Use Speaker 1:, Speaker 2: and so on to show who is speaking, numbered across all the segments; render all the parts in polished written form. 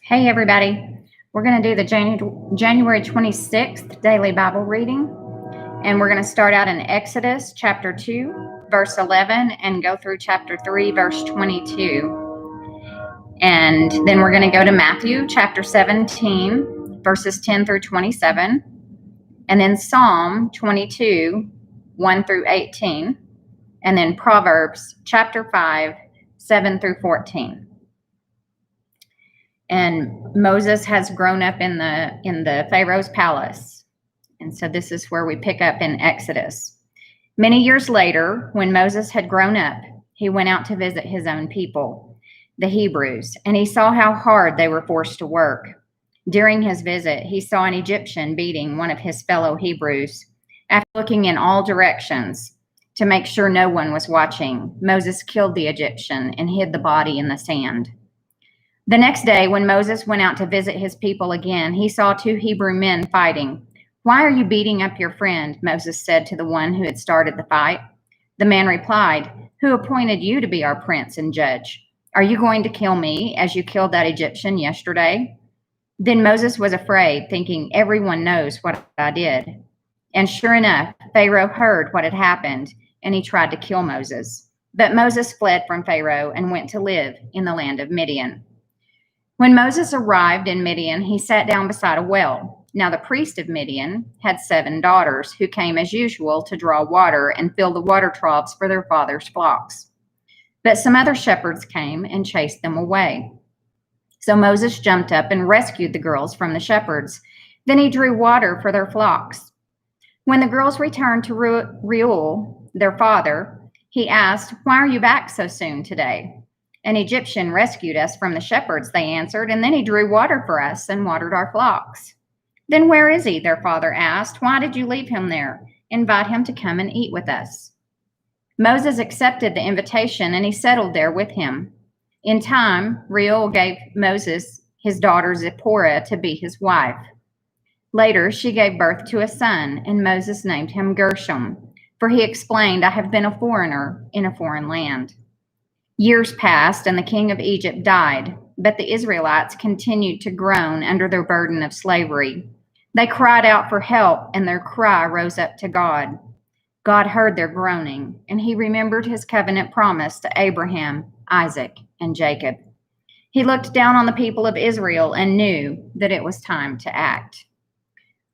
Speaker 1: Hey, everybody. We're going to do the January 26th daily Bible reading, and we're going to start out in Exodus chapter 2, verse 11, and go through chapter 3, verse 22. And then we're going to go to Matthew chapter 17, verses 10 through 27, and then Psalm 22, 1 through 18, and then Proverbs chapter 5, 7 through 14. And Moses has grown up in the Pharaoh's palace. And so this is where we pick up in Exodus. Many years later, when Moses had grown up, he went out to visit his own people, the Hebrews, and he saw how hard they were forced to work. During his visit, he saw an Egyptian beating one of his fellow Hebrews. After looking in all directions to make sure no one was watching, Moses killed the Egyptian and hid the body in the sand. The next day, when Moses went out to visit his people again, he saw two Hebrew men fighting. "Why are you beating up your friend?" Moses said to the one who had started the fight. The man replied, "Who appointed you to be our prince and judge? Are you going to kill me as you killed that Egyptian yesterday?" Then Moses was afraid, thinking, "Everyone knows what I did." And sure enough, Pharaoh heard what had happened, and he tried to kill Moses. But Moses fled from Pharaoh and went to live in the land of Midian. When Moses arrived in Midian, he sat down beside a well. Now the priest of Midian had 7 daughters who came as usual to draw water and fill the water troughs for their father's flocks. But some other shepherds came and chased them away. So Moses jumped up and rescued the girls from the shepherds. Then he drew water for their flocks. When the girls returned to Reuel, their father, he asked, "Why are you back so soon today?" "An Egyptian rescued us from the shepherds," they answered, "and then he drew water for us and watered our flocks." "Then where is he?" their father asked. "Why did you leave him there? Invite him to come and eat with us." Moses accepted the invitation, and he settled there with him. In time, Reuel gave Moses his daughter Zipporah to be his wife. Later, she gave birth to a son, and Moses named him Gershom, for he explained, "I have been a foreigner in a foreign land." Years passed, and the king of Egypt died, but the Israelites continued to groan under their burden of slavery. They cried out for help, and their cry rose up to God. God heard their groaning, and he remembered his covenant promise to Abraham, Isaac, and Jacob. He looked down on the people of Israel and knew that it was time to act.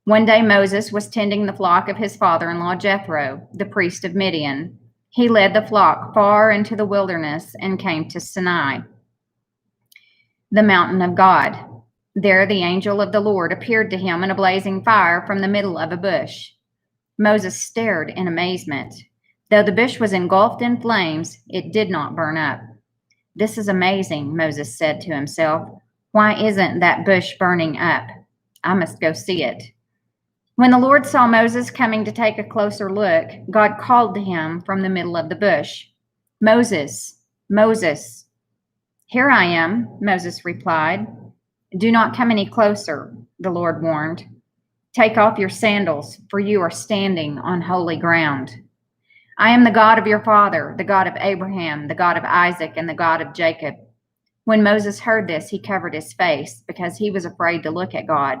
Speaker 1: One day Moses was tending the flock of his father-in-law Jethro, the priest of Midian. He led the flock far into the wilderness and came to Sinai, the mountain of God. There the angel of the Lord appeared to him in a blazing fire from the middle of a bush. Moses stared in amazement. Though the bush was engulfed in flames, it did not burn up. "This is amazing," Moses said to himself. "Why isn't that bush burning up? I must go see it." When the Lord saw Moses coming to take a closer look, God called to him from the middle of the bush, "Moses, Moses." "Here I am," Moses replied. "Do not come any closer," the Lord warned. "Take off your sandals, for you are standing on holy ground. I am the God of your father, the God of Abraham, the God of Isaac, and the God of Jacob." When Moses heard this, he covered his face because he was afraid to look at God.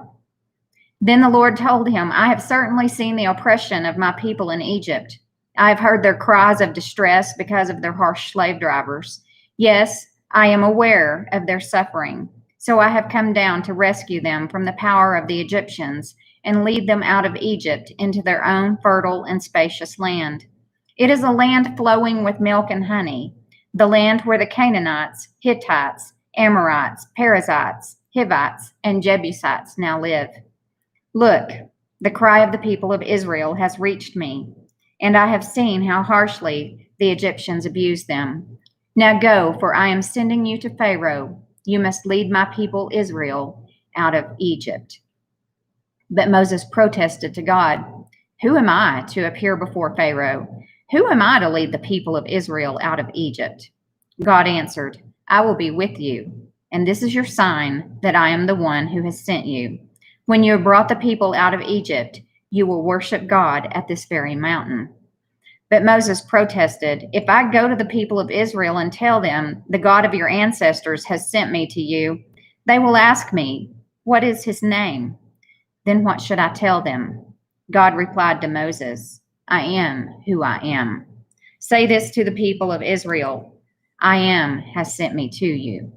Speaker 1: Then the Lord told him, "I have certainly seen the oppression of my people in Egypt. I have heard their cries of distress because of their harsh slave drivers. Yes, I am aware of their suffering. So I have come down to rescue them from the power of the Egyptians and lead them out of Egypt into their own fertile and spacious land. It is a land flowing with milk and honey, the land where the Canaanites, Hittites, Amorites, Perizzites, Hivites, and Jebusites now live. Look, the cry of the people of Israel has reached me, and I have seen how harshly the Egyptians abuse them. Now go, for I am sending you to Pharaoh. You must lead my people Israel out of Egypt." But Moses protested to God, "Who am I to appear before Pharaoh? Who am I to lead the people of Israel out of Egypt?" God answered, "I will be with you, and this is your sign that I am the one who has sent you. When you have brought the people out of Egypt, you will worship God at this very mountain." But Moses protested, "If I go to the people of Israel and tell them, 'The God of your ancestors has sent me to you,' They will ask me, 'What is his name?' Then what should I tell them?" God replied to Moses, "I am who I am. Say this to the people of Israel, 'I am has sent me to you.'"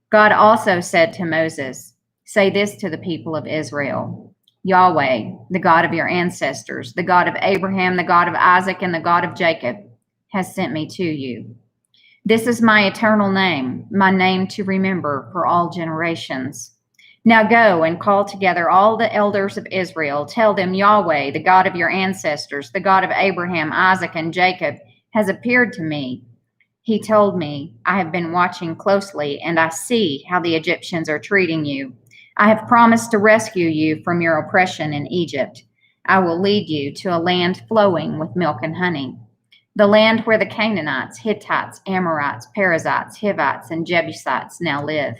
Speaker 1: God also said to Moses, "Say this to the people of Israel, 'Yahweh, the God of your ancestors, the God of Abraham, the God of Isaac, and the God of Jacob, has sent me to you. This is my eternal name, my name to remember for all generations. Now go and call together all the elders of Israel. Tell them, Yahweh, the God of your ancestors, the God of Abraham, Isaac, and Jacob, has appeared to me. He told me, I have been watching closely, and I see how the Egyptians are treating you. I have promised to rescue you from your oppression in Egypt. I will lead you to a land flowing with milk and honey, the land where the Canaanites, Hittites, Amorites, Perizzites, Hivites, and Jebusites now live.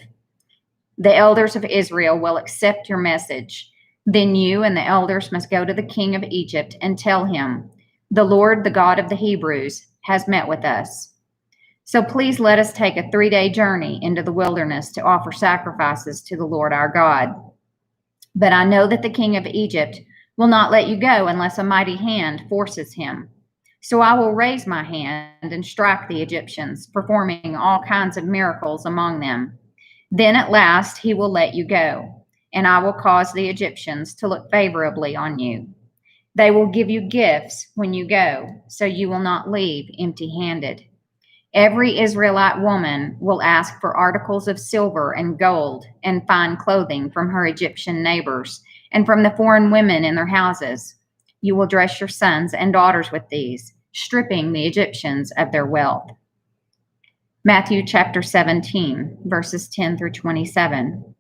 Speaker 1: The elders of Israel will accept your message. Then you and the elders must go to the king of Egypt and tell him, 'The Lord, the God of the Hebrews, has met with us. So please let us take a 3-day journey into the wilderness to offer sacrifices to the Lord our God. But I know that the king of Egypt will not let you go unless a mighty hand forces him. So I will raise my hand and strike the Egyptians, performing all kinds of miracles among them. Then at last he will let you go, and I will cause the Egyptians to look favorably on you. They will give you gifts when you go, so you will not leave empty-handed. Every Israelite woman will ask for articles of silver and gold and fine clothing from her Egyptian neighbors and from the foreign women in their houses. You will dress your sons and daughters with these, stripping the Egyptians of their wealth." Matthew chapter 17, verses 10 through 27.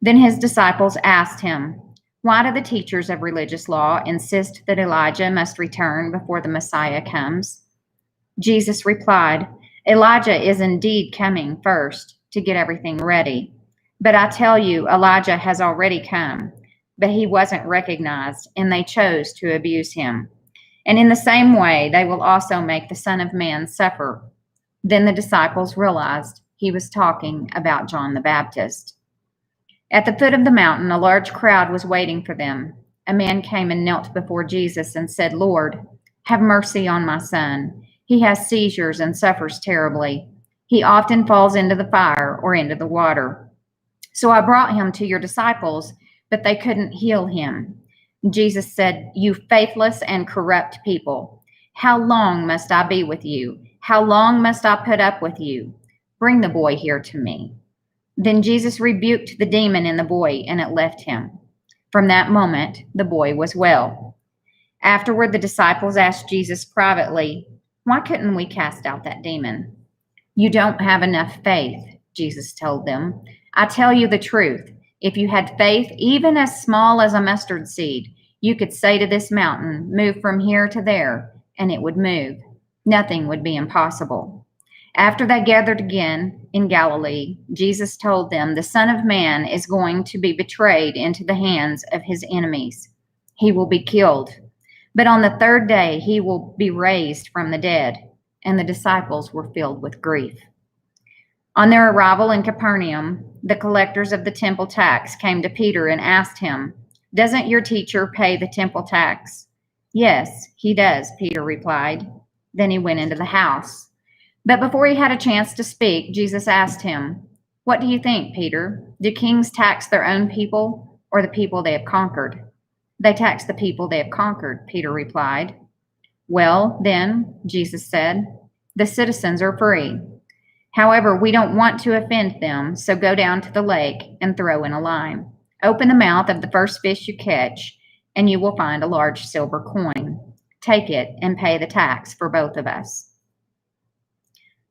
Speaker 1: Then his disciples asked him, "Why do the teachers of religious law insist that Elijah must return before the Messiah comes?" Jesus replied, "Elijah is indeed coming first to get everything ready. But I tell you, Elijah has already come, but he wasn't recognized, and they chose to abuse him. And in the same way, they will also make the Son of Man suffer." Then the disciples realized he was talking about John the Baptist. At the foot of the mountain, a large crowd was waiting for them. A man came and knelt before Jesus and said, "Lord, have mercy on my son. He has seizures and suffers terribly. He often falls into the fire or into the water. So I brought him to your disciples, but they couldn't heal him." Jesus said, "You faithless and corrupt people, how long must I be with you? How long must I put up with you? Bring the boy here to me." Then Jesus rebuked the demon in the boy, and it left him. From that moment, the boy was well. Afterward, the disciples asked Jesus privately, "Why couldn't we cast out that demon?" "You don't have enough faith," Jesus told them. "I tell you the truth. If you had faith, even as small as a mustard seed, you could say to this mountain, 'Move from here to there,' and it would move. Nothing would be impossible." After they gathered again in Galilee, Jesus told them, "The Son of Man is going to be betrayed into the hands of his enemies. He will be killed. But on the third day, he will be raised from the dead." And the disciples were filled with grief. On their arrival in Capernaum, the collectors of the temple tax came to Peter and asked him, "Doesn't your teacher pay the temple tax?" "Yes, he does," Peter replied. Then he went into the house. But before he had a chance to speak, Jesus asked him, "What do you think, Peter? Do kings tax their own people or the people they have conquered?" "They tax the people they have conquered," Peter replied. "Well, then," Jesus said, "the citizens are free. However, we don't want to offend them, so go down to the lake and throw in a line. Open the mouth of the first fish you catch, and you will find a large silver coin. Take it and pay the tax for both of us."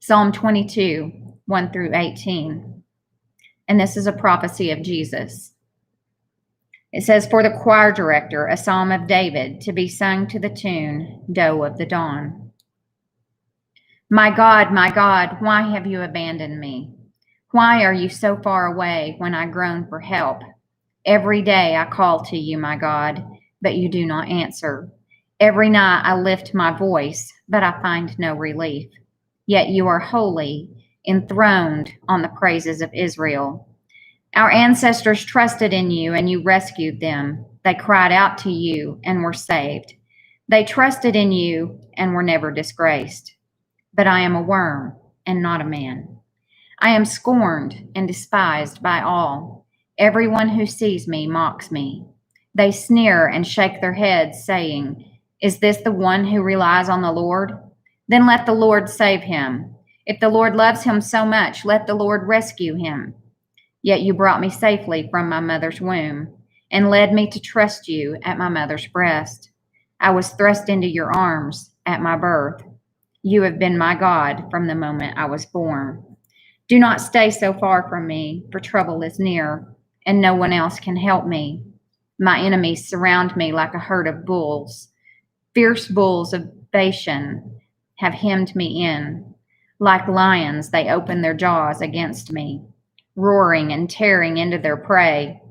Speaker 1: Psalm 22, 1 through 18. And this is a prophecy of Jesus. It says, "For the choir director, a psalm of David, to be sung to the tune, Doe of the Dawn. My God, why have you abandoned me? Why are you so far away when I groan for help? Every day I call to you, my God, but you do not answer. Every night I lift my voice, but I find no relief. Yet you are holy, enthroned on the praises of Israel. Our ancestors trusted in you and you rescued them. They cried out to you and were saved. They trusted in you and were never disgraced. But I am a worm and not a man. I am scorned and despised by all. Everyone who sees me mocks me. They sneer and shake their heads, saying, "Is this the one who relies on the Lord? Then let the Lord save him. If the Lord loves him so much, let the Lord rescue him." Yet you brought me safely from my mother's womb and led me to trust you at my mother's breast. I was thrust into your arms at my birth. You have been my God from the moment I was born. Do not stay so far from me, for trouble is near, and no one else can help me. My enemies surround me like a herd of bulls. Fierce bulls of Bashan have hemmed me in. Like lions, they open their jaws against me, roaring and tearing into their prey.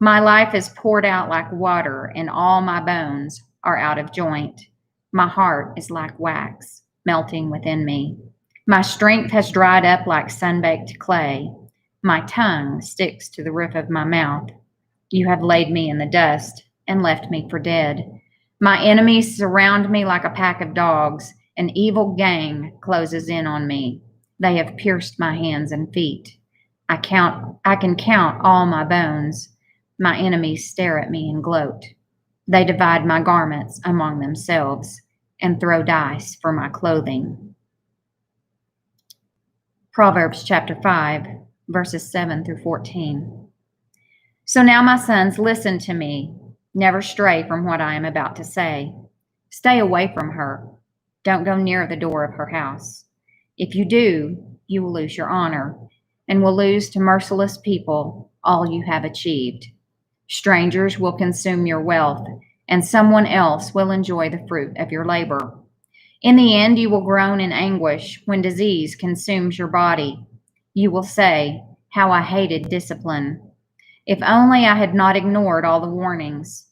Speaker 1: My life is poured out like water, and all my bones are out of joint. My heart is like wax, melting within me. My strength has dried up like sun-baked clay. My tongue sticks to the roof of my mouth. You have laid me in the dust and left me for dead. My enemies surround me like a pack of dogs. An evil gang closes in on me. They have pierced my hands and feet. I can count all my bones. My enemies stare at me and gloat. They divide my garments among themselves and throw dice for my clothing. Proverbs chapter 5, verses 7 through 14. So now, my sons, listen to me. Never stray from what I am about to say. Stay away from her. Don't go near the door of her house. If you do, you will lose your honor and will lose to merciless people all you have achieved. Strangers will consume your wealth, and someone else will enjoy the fruit of your labor. In the end, you will groan in anguish when disease consumes your body. You will say, "How I hated discipline. If only I had not ignored all the warnings.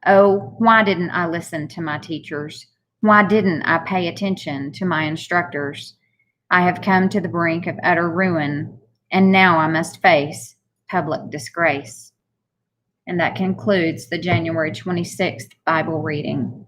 Speaker 1: Oh, why didn't I listen to my teachers? Why didn't I pay attention to my instructors? I have come to the brink of utter ruin, and now I must face public disgrace." And that concludes the January 26th Bible reading.